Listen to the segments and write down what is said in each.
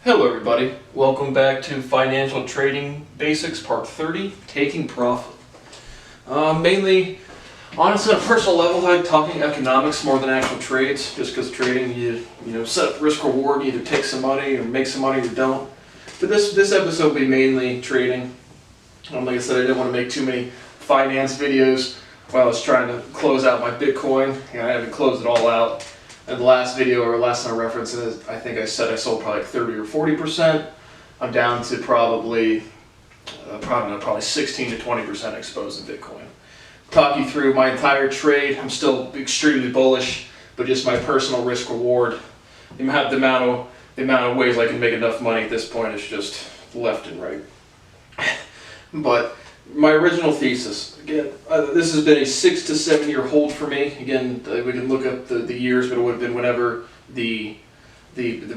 Hello everybody, welcome back to Financial Trading Basics Part 30, Taking Profit. Mainly, honestly, on a personal level, I'm talking economics more than actual trades, just because trading, you set up risk reward, you either take some money or make some money or don't. But this episode will be mainly trading. Like I said, I didn't want to make too many finance videos while I was trying to close out my Bitcoin. I haven't closed it all out. In the last video, or last time I referenced it, I think I said I sold probably like 30 or 40%. I'm down to probably 16 to 20% exposed in Bitcoin. Talk you through my entire trade. I'm still extremely bullish, but just my personal risk reward. The amount of ways I can make enough money at this point is just left and right. But my original thesis, again, this has been a 6 to 7 year hold for me. Again, we can look up the years, but it would have been whenever the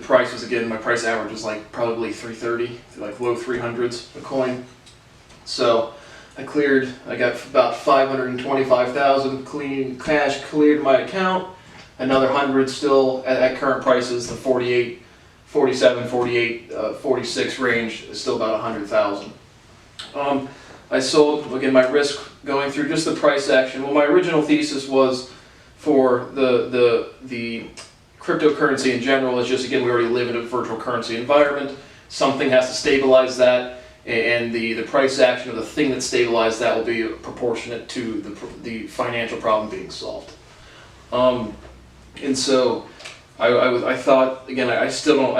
price was, again, my price average was like probably 330, like low 300s a coin. So I got about 525,000 clean cash cleared my account. Another 100 still at current prices, the 48, 47, 48, 46 range is still about 100,000. I sold, again, my risk going through just the price action. Well, my original thesis was for the cryptocurrency in general is just, again, we already live in a virtual currency environment. Something has to stabilize that, and the price action of the thing that stabilized that will be proportionate to the financial problem being solved. And so I thought, again, I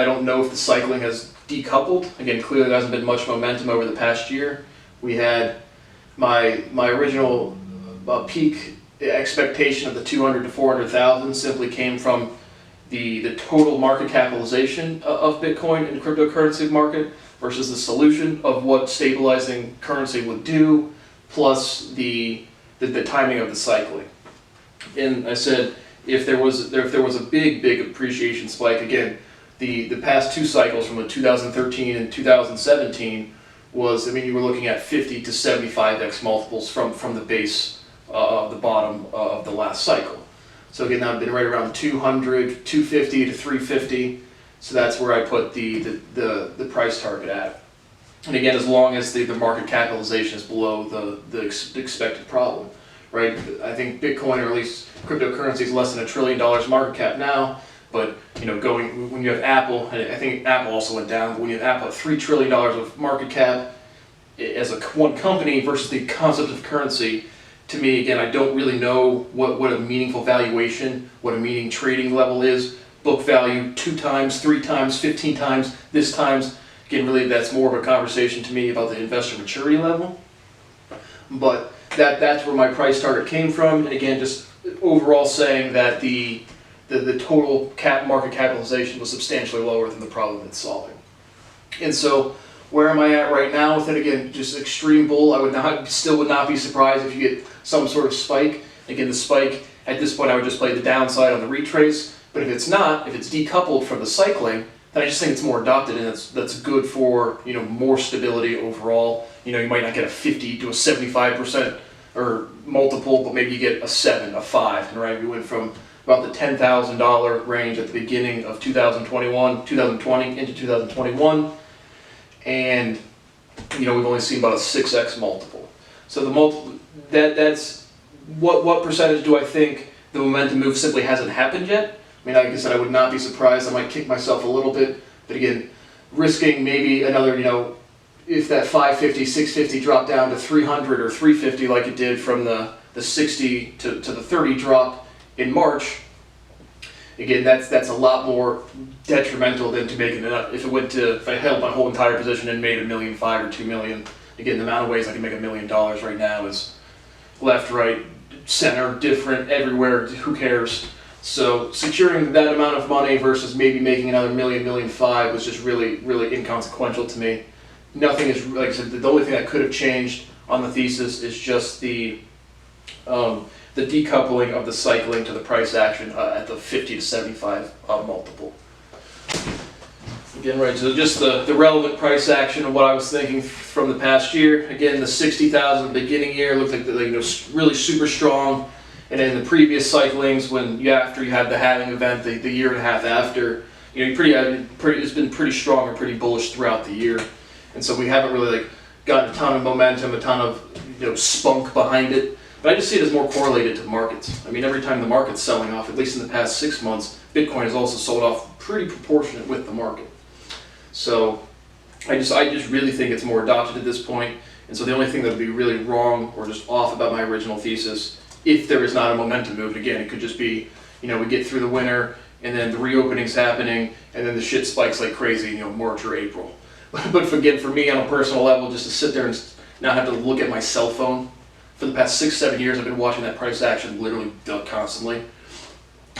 don't know if the cycling has decoupled. Again, clearly there hasn't been much momentum over the past year. We had my original peak expectation of the 200 to 400,000 simply came from the total market capitalization of Bitcoin and cryptocurrency market versus the solution of what stabilizing currency would do, plus the timing of the cycling. And I said if there was a big appreciation spike, again, the past two cycles from the 2013 and 2017 was, you were looking at 50 to 75x multiples from the base of the bottom of the last cycle. So again, that would have been right around 200, 250 to 350. So that's where I put the price target at. And again, as long as the market capitalization is below the expected problem, right? I think Bitcoin, or at least cryptocurrency, is less than $1 trillion market cap now. But when you have Apple, and I think Apple also went down, but when you have Apple at $3 trillion of market cap as one company versus the concept of currency, to me, again, I don't really know what a meaningful valuation, what a meaning trading level is. Book value 2 times, 3 times, 15 times, this times. Again, really, that's more of a conversation to me about the investor maturity level. But that's where my price target came from. And again, just overall saying that the total market capitalization was substantially lower than the problem it's solving. And so, where am I at right now with it? Again, just extreme bull. I still would not be surprised if you get some sort of spike. Again, the spike, at this point, I would just play the downside on the retrace. But if it's not, if it's decoupled from the cycling, then I just think it's more adopted, and that's good for more stability overall. You might not get a 50 to a 75% or multiple, but maybe you get a 7, a 5, right? We went from about the $10,000 range at the beginning of 2020 into 2021, and we've only seen about a 6x multiple. So that's what percentage do I think the momentum move simply hasn't happened yet? Like I said, I would not be surprised. I might kick myself a little bit, but again, risking maybe another, if that 550, 650 dropped down to 300 or 350 like it did from the 60 to the 30 drop in March, again, that's a lot more detrimental than to making it up. If I held my whole entire position and made $1.5 million or $2 million, again, the amount of ways I can make $1 million right now is left, right, center, different, everywhere, who cares? So securing that amount of money versus maybe making another $1 million, $1.5 million was just really, really inconsequential to me. Nothing is, like I said, the only thing that could have changed on the thesis is just the decoupling of the cycling to the price action at the 50 to 75 multiple. Again, right, so just the relevant price action of what I was thinking from the past year. Again, the 60,000 beginning year looked like really super strong. And in the previous cyclings, after you had the halving event, the year and a half after, it's been pretty strong and pretty bullish throughout the year, and so we haven't really like gotten a ton of momentum, a ton of spunk behind it. But I just see it as more correlated to markets. I mean, every time the market's selling off, at least in the past 6 months, Bitcoin has also sold off pretty proportionate with the market. So I just really think it's more adopted at this point. And so the only thing that would be really wrong or just off about my original thesis, if there is not a momentum move, and again, it could just be, we get through the winter and then the reopening's happening and then the shit spikes like crazy, March or April. But again, for me on a personal level, just to sit there and not have to look at my cell phone. For the past 6-7 years, I've been watching that price action literally constantly.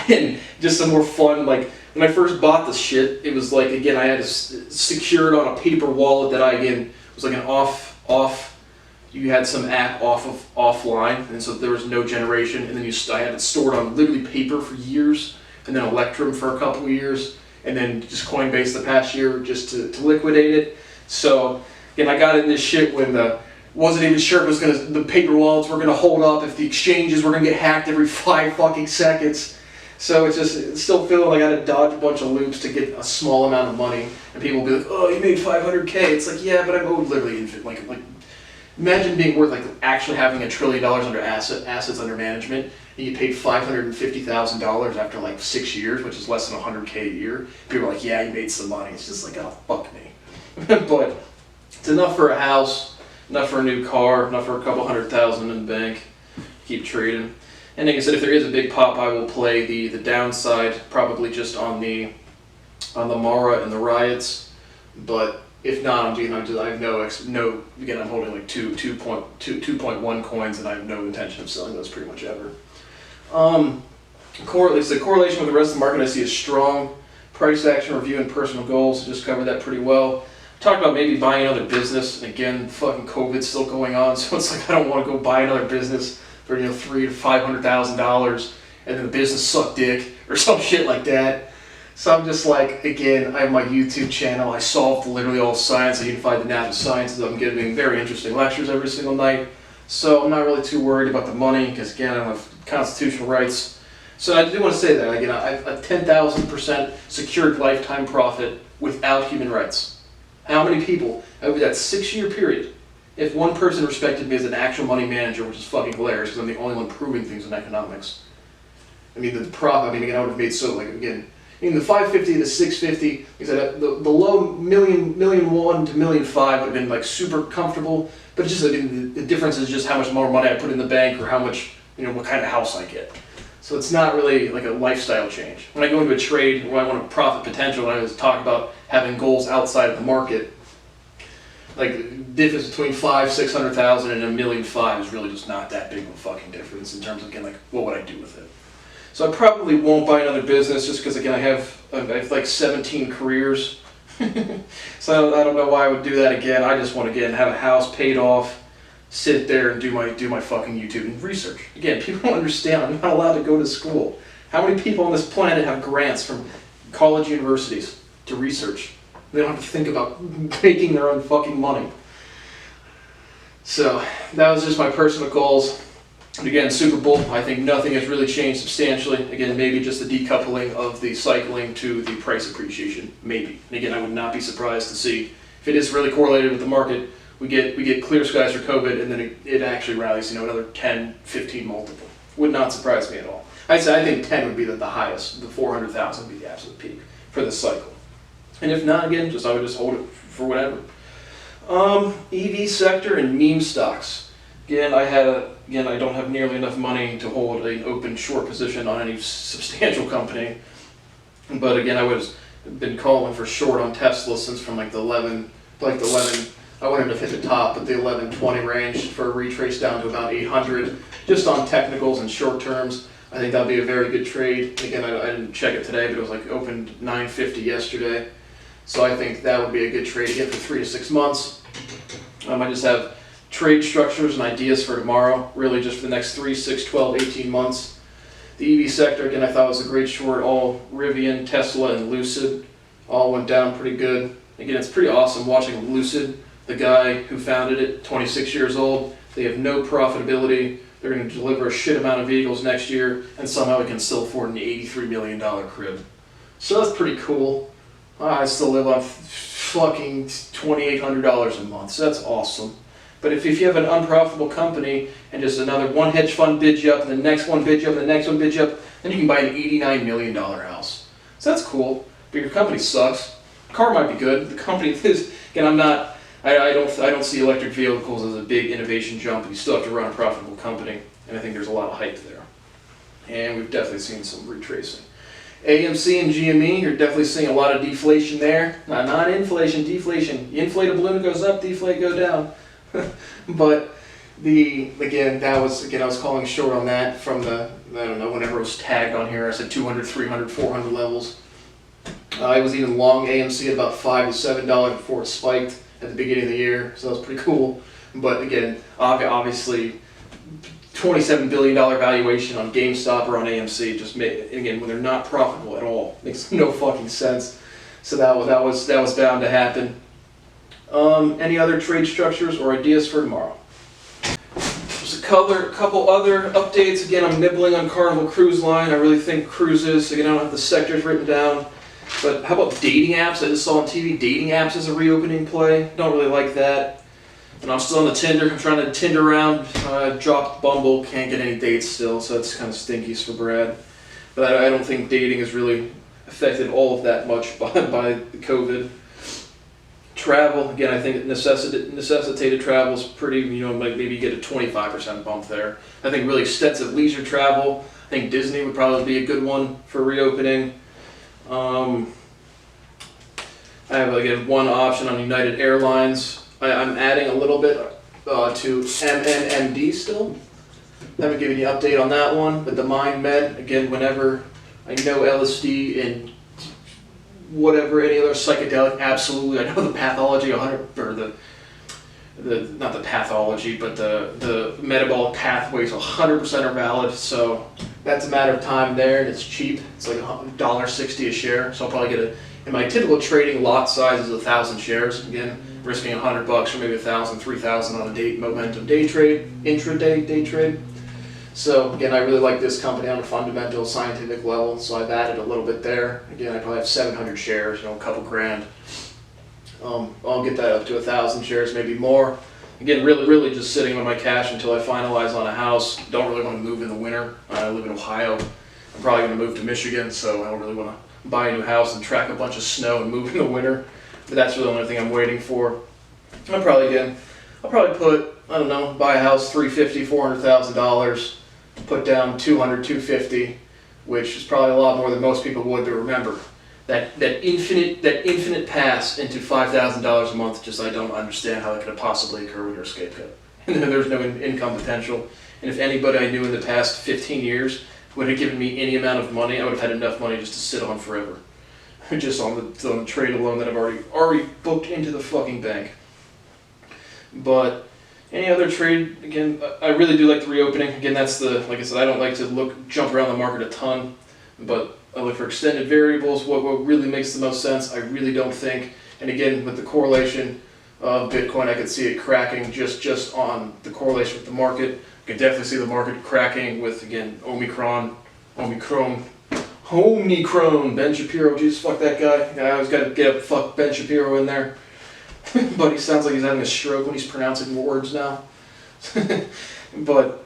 And just some more fun, like when I first bought this shit, it was like, again, I had it secured on a paper wallet that was like an you had some app offline, and so there was no generation, and then I had it stored on literally paper for years, and then Electrum for a couple of years, and then just Coinbase the past year just to liquidate it. So, again, I got in this shit when wasn't even sure if the paper wallets were gonna hold up, if the exchanges were gonna get hacked every 5 fucking seconds. So it's still feeling like I had to dodge a bunch of loops to get a small amount of money, and people will be like, "Oh, you made 500K." It's like, yeah, but I'm owed literally infinite. Like imagine being worth actually having $1 trillion under assets under management, and you paid $550,000 after 6 years, which is less than 100K a year. People are like, "Yeah, you made some money." It's just like, oh, fuck me. But it's enough for a house, enough for a new car, enough for a couple $100,000 in the bank. Keep trading. And like I said, if there is a big pop, I will play the downside, probably just on the Mara and the riots. But if not, I have no. Again, I'm holding 2.1 coins, and I have no intention of selling those pretty much ever. The correlation with the rest of the market, I see a strong price action review and personal goals. Just covered that pretty well. Talked about maybe buying another business. And again, fucking COVID's still going on, so it's like I don't want to go buy another business for $300,000 to $500,000, and then the business suck dick or some shit like that. So I'm just like, again, I have my YouTube channel. I solved literally all science. I unified the natural sciences. I'm giving very interesting lectures every single night. So I'm not really too worried about the money because, again, I don't have constitutional rights. So I do want to say that, again, I have a 10,000% secured lifetime profit without human rights. How many people, over that 6-year period, if one person respected me as an actual money manager, which is fucking hilarious because I'm the only one proving things in economics. I mean, the profit, again, I would have made the 550 to 650, he said the low million one to $1.5 million would have been super comfortable, but it's just the difference is just how much more money I put in the bank or how much, what kind of house I get. So it's not really like a lifestyle change. When I go into a trade where I want a profit potential, I always talk about having goals outside of the market. Like the difference between $500,000-$600,000 and $1.5 million is really just not that big of a fucking difference in terms of, again, what would I do with it. So I probably won't buy another business just because, again, I have 17 careers. So I don't know why I would do that again. I just want to, again, have a house paid off, sit there and do my fucking YouTube and research. Again, people don't understand. I'm not allowed to go to school. How many people on this planet have grants from college universities to research? They don't have to think about making their own fucking money. So that was just my personal goals. And again, Super Bowl, I think nothing has really changed substantially. Again, maybe just the decoupling of the cycling to the price appreciation, maybe. And again, I would not be surprised to see if it is really correlated with the market. We get clear skies for COVID, and then it actually rallies, another 10, 15 multiple. Would not surprise me at all. I think 10 would be the highest. The 400,000 would be the absolute peak for this cycle. And if not, again, I would just hold it for whatever. EV sector and meme stocks. Again, I don't have nearly enough money to hold an open short position on any substantial company. But again, been calling for short on Tesla since from the 11, I wouldn't have hit the top, but the 1120 range for a retrace down to about 800, just on technicals and short terms. I think that'll be a very good trade. Again, I didn't check it today, but it was opened 950 yesterday. So I think that would be a good trade again for 3 to 6 months. I just have trade structures and ideas for tomorrow, really just for the next 3, 6, 12, 18 months. The EV sector, again, I thought was a great short. All Rivian, Tesla, and Lucid all went down pretty good. Again, it's pretty awesome watching Lucid, the guy who founded it, 26 years old. They have no profitability. They're going to deliver a shit amount of vehicles next year, and somehow it can still afford an $83 million crib. So that's pretty cool. I still live on fucking $2,800 a month, so that's awesome. But if you have an unprofitable company and just another one hedge fund bids you up, and the next one bids you up, and the next one bids you up, then you can buy an $89 million house. So that's cool. But your company sucks. The car might be good. The company is, again, I don't see electric vehicles as a big innovation jump. You still have to run a profitable company, and I think there's a lot of hype there. And we've definitely seen some retracing. AMC and GME, you're definitely seeing a lot of deflation there. Not inflation, deflation. You inflate a balloon, it goes up, deflate, go down. But I was calling short on that from the, I don't know, whenever it was tagged on here, I said 200, 300, 400 levels. I was even long AMC at about $5 to $7 before it spiked at the beginning of the year, so that was pretty cool. But again, obviously, $27 billion valuation on GameStop or on AMC just again, when they're not profitable at all, makes no fucking sense. So that was bound to happen. Any other trade structures or ideas for tomorrow? There's a couple other updates. Again, I'm nibbling on Carnival Cruise Line. I really think cruises, again, I don't have the sectors written down, but how about dating apps? I just saw on TV, dating apps as a reopening play. Don't really like that. And I'm still on the Tinder. I'm trying to Tinder around. Dropped Bumble, can't get any dates still, so that's kind of stinkies for Brad. But I don't think dating has really affected all of that much by COVID. Travel, again, I think necessitated travel is pretty, like maybe you get a 25% bump there. I think really extensive leisure travel, I think Disney would probably be a good one for reopening. I have, again, one option on United Airlines. I'm adding a little bit to MNMD still. I haven't given you an update on that one, but the Mind Med, again, whenever I know LSD and whatever, any other psychedelic, absolutely. I know the pathology, 100, or not the pathology, but the metabolic pathways 100% are valid, so that's a matter of time there, and it's cheap. It's like $1.60 a share, so I'll probably get in my typical trading lot size is 1,000 shares, again, risking $100 or maybe 1,000, 3,000 on a momentum day trade, intraday day trade. So again, I really like this company on a fundamental scientific level, so I've added a little bit there. Again, I probably have 700 shares, a couple grand. I'll get that up to 1,000 shares, maybe more. Again, really just sitting on my cash until I finalize on a house. Don't really want to move in the winter. I live in Ohio. I'm probably going to move to Michigan, so I don't really want to buy a new house and track a bunch of snow and move in the winter. But that's really the only thing I'm waiting for. I'll probably put, I don't know, buy a house, $350,000, $400,000. Put down 200, 250, which is probably a lot more than most people would. But remember, that infinite pass into $5,000 a month. Just I don't understand how that could have possibly occurred when you're a scapegoat. There's no income potential. And if anybody I knew in the past 15 years would have given me any amount of money, I would have had enough money just to sit on forever, just on the trade alone that I've already booked into the fucking bank. But any other trade, again, I really do like the reopening. Again, that's like I said, I don't like to jump around the market a ton, but I look for extended variables, what really makes the most sense. I really don't think, and again, with the correlation of Bitcoin, I could see it cracking just on the correlation with the market. I could definitely see the market cracking with, again, Omicron, Ben Shapiro, Jesus, fuck that guy. I always got to fuck Ben Shapiro in there. But he sounds like he's having a stroke when he's pronouncing words now. But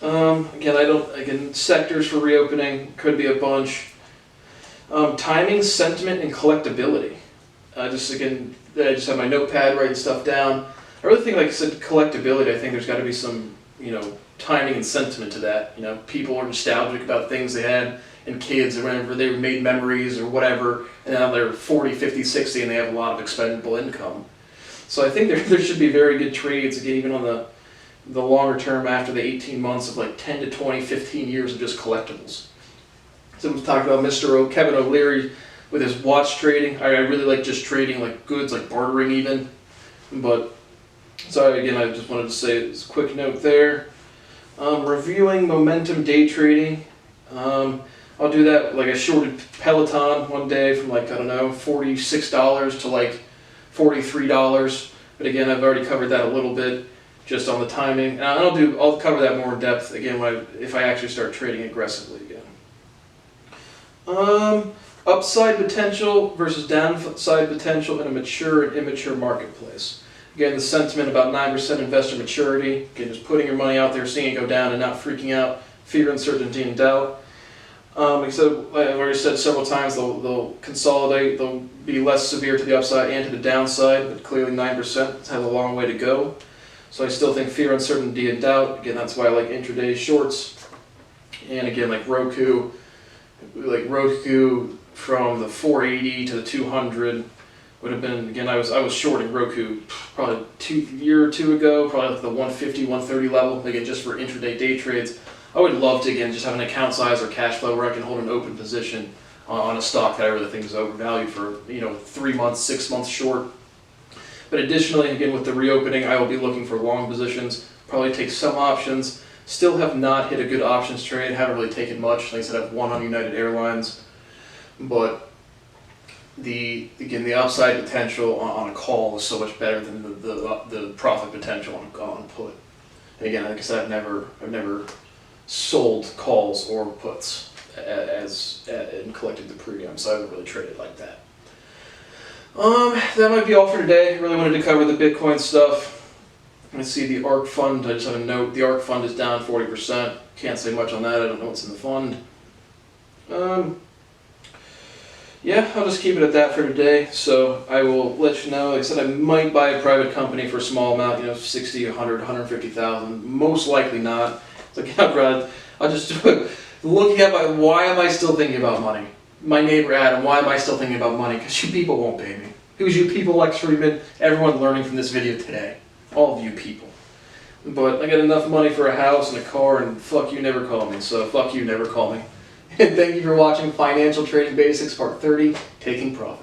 again, sectors for reopening could be a bunch. Timing, sentiment, and collectability. I just have my notepad writing stuff down. I really think, like I said, collectability. I think there's got to be some, timing and sentiment to that. People are nostalgic about things they had and kids or whenever they made memories or whatever, and now they're 40, 50, 60 and they have a lot of expendable income. So I think there should be very good trades, again, even on the longer term after the 18 months of like 10 to 20, 15 years of just collectibles. So we've talked about Kevin O'Leary with his watch trading. I really like just trading like goods, like bartering even. But, so again, I just wanted to say this quick note there. Reviewing momentum day trading. I'll do that, like I shorted Peloton one day from like, I don't know, $46 to like $43. But again, I've already covered that a little bit just on the timing. And I'll cover that more in depth again if I actually start trading aggressively again. upside potential versus downside potential in a mature and immature marketplace. Again, the sentiment about 9% investor maturity, again, just putting your money out there, seeing it go down and not freaking out, fear, uncertainty, and doubt. Like I've already said several times, they'll consolidate, they'll be less severe to the upside and to the downside, but clearly 9% has a long way to go. So I still think fear, uncertainty, and doubt. Again, that's why I like intraday shorts. And again, like Roku from the 480 to the 200 would have been, again, I was shorting Roku probably a year or two ago, probably like the 150, 130 level, again, just for intraday day trades. I would love to, again, just have an account size or cash flow where I can hold an open position on a stock that I really think is overvalued for, 3 months, 6 months short. But additionally, again, with the reopening, I will be looking for long positions, probably take some options. Still have not hit a good options trade, haven't really taken much. Like I said, I have one on United Airlines. But the upside potential on a call is so much better than the profit potential on a put. And again, like I said, I've never sold calls or puts and collected the premium, so I haven't really traded like that. That might be all for today. I really wanted to cover the Bitcoin stuff. Let's see, the ARK fund, I just have a note, the ARK fund is down 40%. Can't say much on that, I don't know what's in the fund. Yeah, I'll just keep it at that for today. So I will let you know, like I said, I might buy a private company for a small amount, 60, 100, 150,000. Most likely not. It's like, I'll just, looking at why am I still thinking about money? My neighbor Adam, why am I still thinking about money? Because you people won't pay me. Who's you people, Lex Friedman? Everyone learning from this video today. All of you people. But I got enough money for a house and a car, and fuck you, never call me. So fuck you, never call me. And thank you for watching Financial Trading Basics Part 30, Taking Profit.